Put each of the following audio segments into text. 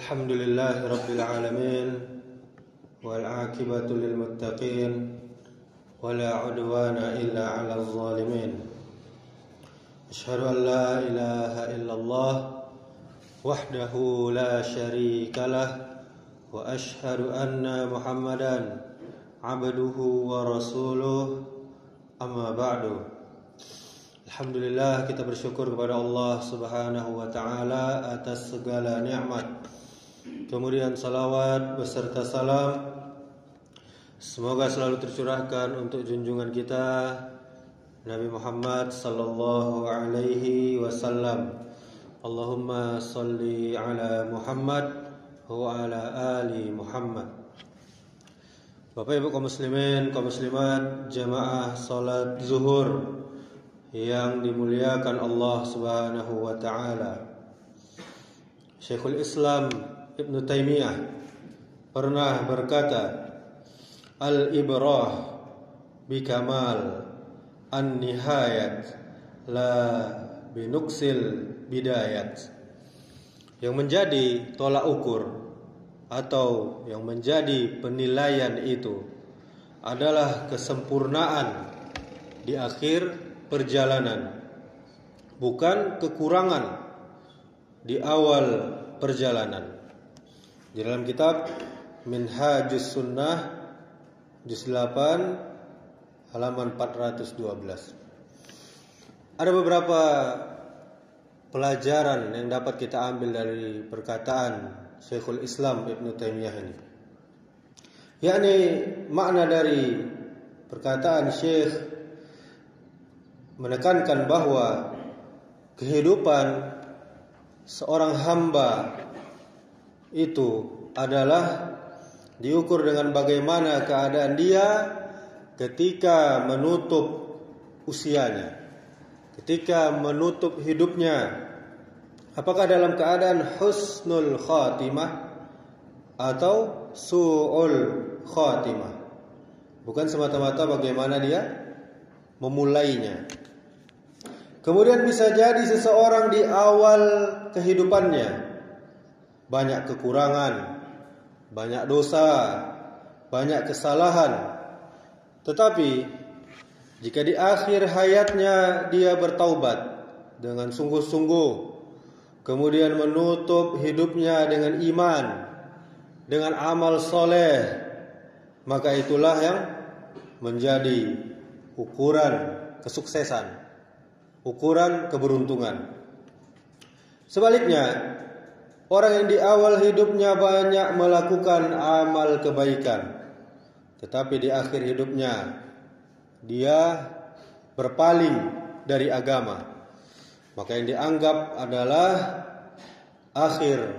Alhamdulillahi Rabbil Alamin wal aqibatu lil muttaqin wala udwana illa 'alal zalimin. Asyhadu an la ilaha illallah wahdahu la syarikalah wa asyhadu anna Muhammadan 'abduhu wa rasuluh. Amma ba'du. Alhamdulillah, kita bersyukur kepada Allah Subhanahu wa taala atas segala nikmat. Kemudian salawat beserta salam semoga selalu tercurahkan untuk junjungan kita Nabi Muhammad sallallahu alaihi wasallam. Allahumma salli ala Muhammad wa ala ali Muhammad. Bapak Ibu kaum muslimin, kaum muslimat, jamaah salat zuhur yang dimuliakan Allah Subhanahu wa taala. Syekhul Islam Ibnu Taimiyah pernah berkata, al-ibrah bikamal an-nihayat la binuksil bidayat. Yang menjadi tolak ukur atau yang menjadi penilaian itu adalah kesempurnaan di akhir perjalanan, bukan kekurangan di awal perjalanan. Di dalam kitab Minhajus Sunnah juz 8 halaman 412 ada beberapa pelajaran yang dapat kita ambil dari perkataan Syekhul Islam Ibnu Taimiyah ini. Yakni makna dari perkataan Syekh menekankan bahwa kehidupan seorang hamba itu adalah diukur dengan bagaimana keadaan dia ketika menutup usianya, ketika menutup hidupnya. Apakah dalam keadaan husnul khatimah atau su'ul khatimah? Bukan semata-mata bagaimana dia memulainya. Kemudian bisa jadi seseorang di awal kehidupannya banyak kekurangan, banyak dosa, banyak kesalahan. Tetapi jika di akhir hayatnya dia bertaubat dengan sungguh-sungguh, kemudian menutup hidupnya dengan iman, dengan amal soleh, maka itulah yang menjadi ukuran kesuksesan, ukuran keberuntungan. Sebaliknya, orang yang di awal hidupnya banyak melakukan amal kebaikan, tetapi di akhir hidupnya dia berpaling dari agama, maka yang dianggap adalah akhir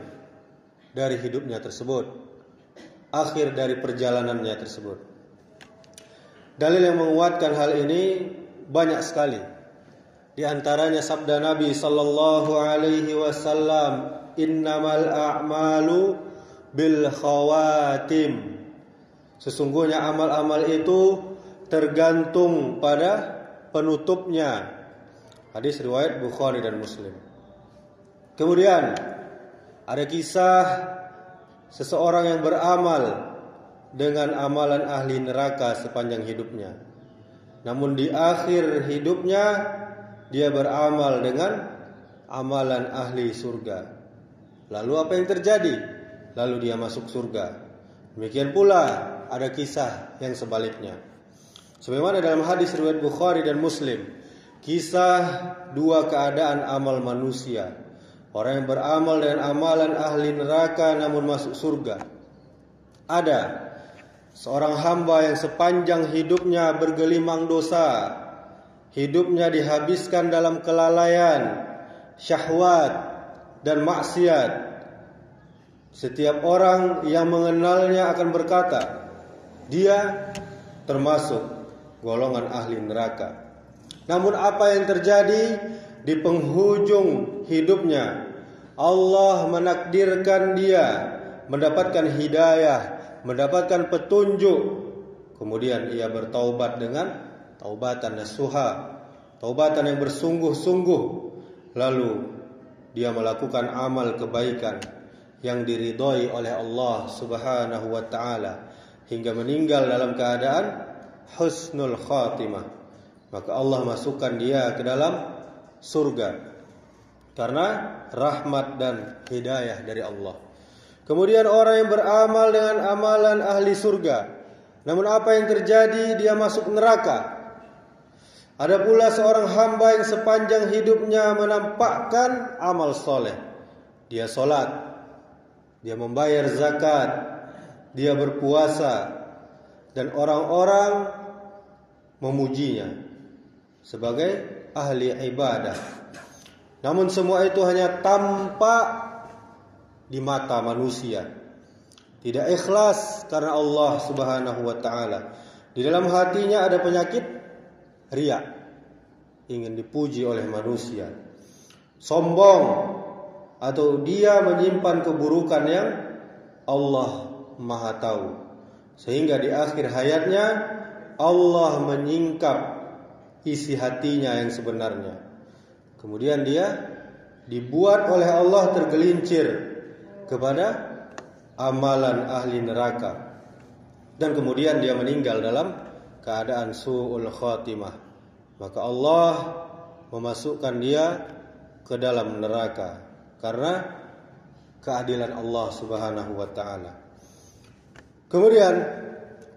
dari hidupnya tersebut, akhir dari perjalanannya tersebut. Dalil yang menguatkan hal ini banyak sekali. Di antaranya sabda Nabi sallallahu alaihi wasallam, innamal a'malu bil khawatim. Sesungguhnya amal-amal itu tergantung pada penutupnya. Hadis riwayat Bukhari dan Muslim. Kemudian ada kisah seseorang yang beramal dengan amalan ahli neraka sepanjang hidupnya, namun di akhir hidupnya dia beramal dengan amalan ahli surga. Lalu apa yang terjadi? Lalu dia masuk surga. Demikian pula ada kisah yang sebaliknya. Sebagaimana dalam hadis riwayat Bukhari dan Muslim, kisah dua keadaan amal manusia. Orang yang beramal dengan amalan ahli neraka namun masuk surga. Ada seorang hamba yang sepanjang hidupnya bergelimang dosa. Hidupnya dihabiskan dalam kelalaian, syahwat dan maksiat. Setiap orang yang mengenalnya akan berkata, dia termasuk golongan ahli neraka. Namun apa yang terjadi di penghujung hidupnya? Allah menakdirkan dia mendapatkan hidayah, mendapatkan petunjuk. Kemudian ia bertaubat dengan taubatan nasuha, taubatan yang bersungguh-sungguh. Lalu dia melakukan amal kebaikan yang diridhoi oleh Allah Subhanahu wa taala hingga meninggal dalam keadaan husnul khatimah, maka Allah masukkan dia ke dalam surga karena rahmat dan hidayah dari Allah. Kemudian orang yang beramal dengan amalan ahli surga, namun apa yang terjadi? Dia masuk neraka. Ada pula seorang hamba yang sepanjang hidupnya menampakkan amal soleh. Dia sholat, dia membayar zakat, dia berpuasa, dan orang-orang memujinya sebagai ahli ibadah. Namun semua itu hanya tampak di mata manusia, tidak ikhlas karena Allah Subhanahu wa taala. Di dalam hatinya ada penyakit riya, ingin dipuji oleh manusia, sombong, atau dia menyimpan keburukan yang Allah Maha tahu, sehingga di akhir hayatnya Allah menyingkap isi hatinya yang sebenarnya. Kemudian dia dibuat oleh Allah tergelincir kepada amalan ahli neraka, dan kemudian dia meninggal dalam keadaan su'ul khatimah, maka Allah memasukkan dia ke dalam neraka karena keadilan Allah Subhanahu wa taala. Kemudian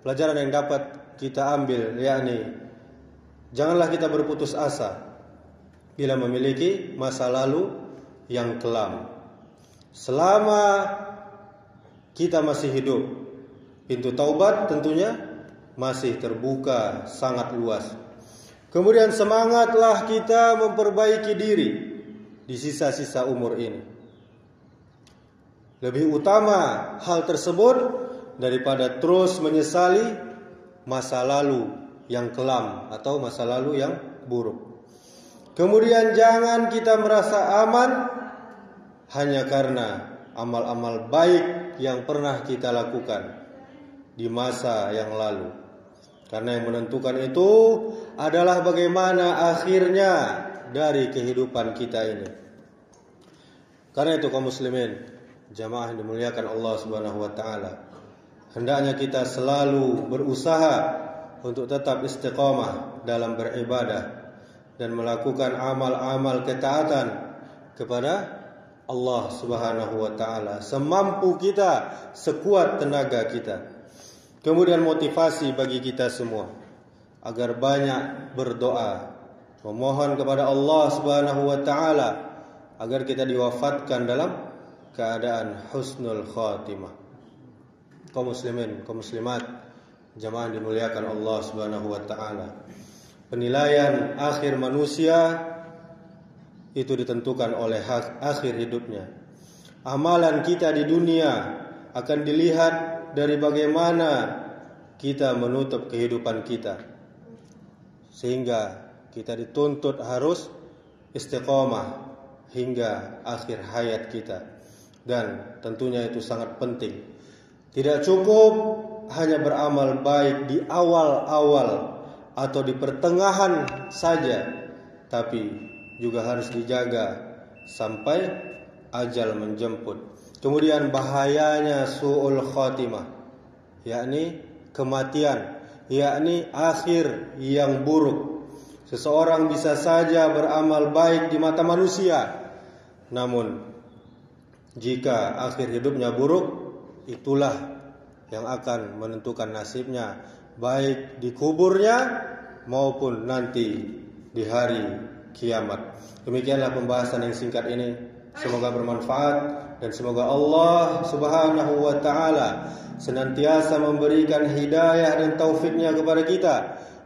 pelajaran yang dapat kita ambil, yakni janganlah kita berputus asa bila memiliki masa lalu yang kelam. Selama kita masih hidup, pintu taubat tentunya masih terbuka sangat luas. Kemudian semangatlah kita memperbaiki diri di sisa-sisa umur ini. Lebih utama hal tersebut daripada terus menyesali masa lalu yang kelam atau masa lalu yang buruk. Kemudian jangan kita merasa aman hanya karena amal-amal baik yang pernah kita lakukan di masa yang lalu. Karena yang menentukan itu adalah bagaimana akhirnya dari kehidupan kita ini. Karena itu kaum muslimin, jamaah yang dimuliakan Allah Subhanahu wa taala, hendaknya kita selalu berusaha untuk tetap istiqamah dalam beribadah dan melakukan amal-amal ketaatan kepada Allah Subhanahu wa taala semampu kita, sekuat tenaga kita. Kemudian motivasi bagi kita semua agar banyak berdoa, memohon kepada Allah Subhanahu wa taala agar kita diwafatkan dalam keadaan husnul khatimah. Kaum muslimin, kaum muslimat, jamaah dimuliakan Allah Subhanahu wa taala. Penilaian akhir manusia itu ditentukan oleh akhir hidupnya. Amalan kita di dunia akan dilihat dari bagaimana kita menutup kehidupan kita, sehingga kita dituntut harus istiqomah hingga akhir hayat kita. Dan tentunya itu sangat penting. Tidak cukup hanya beramal baik di awal-awal atau di pertengahan saja, tapi juga harus dijaga sampai ajal menjemput. Kemudian bahayanya su'ul khatimah, yakni kematian, yakni akhir yang buruk. Seseorang bisa saja beramal baik di mata manusia, namun jika akhir hidupnya buruk, itulah yang akan menentukan nasibnya, baik di kuburnya maupun nanti di hari kiamat. Demikianlah pembahasan yang singkat ini. Semoga bermanfaat dan semoga Allah Subhanahu wa taala senantiasa memberikan hidayah dan taufiknya kepada kita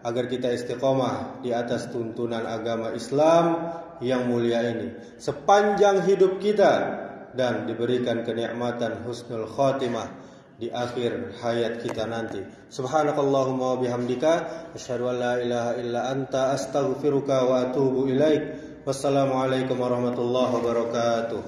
agar kita istiqomah di atas tuntunan agama Islam yang mulia ini sepanjang hidup kita, dan diberikan kenikmatan husnul khatimah di akhir hayat kita nanti. Subhanakallahumma wa bihamdika asyhadu an la ilaha illa anta astaghfiruka wa atubu ilaik. Wassalamualaikum warahmatullahi wabarakatuh.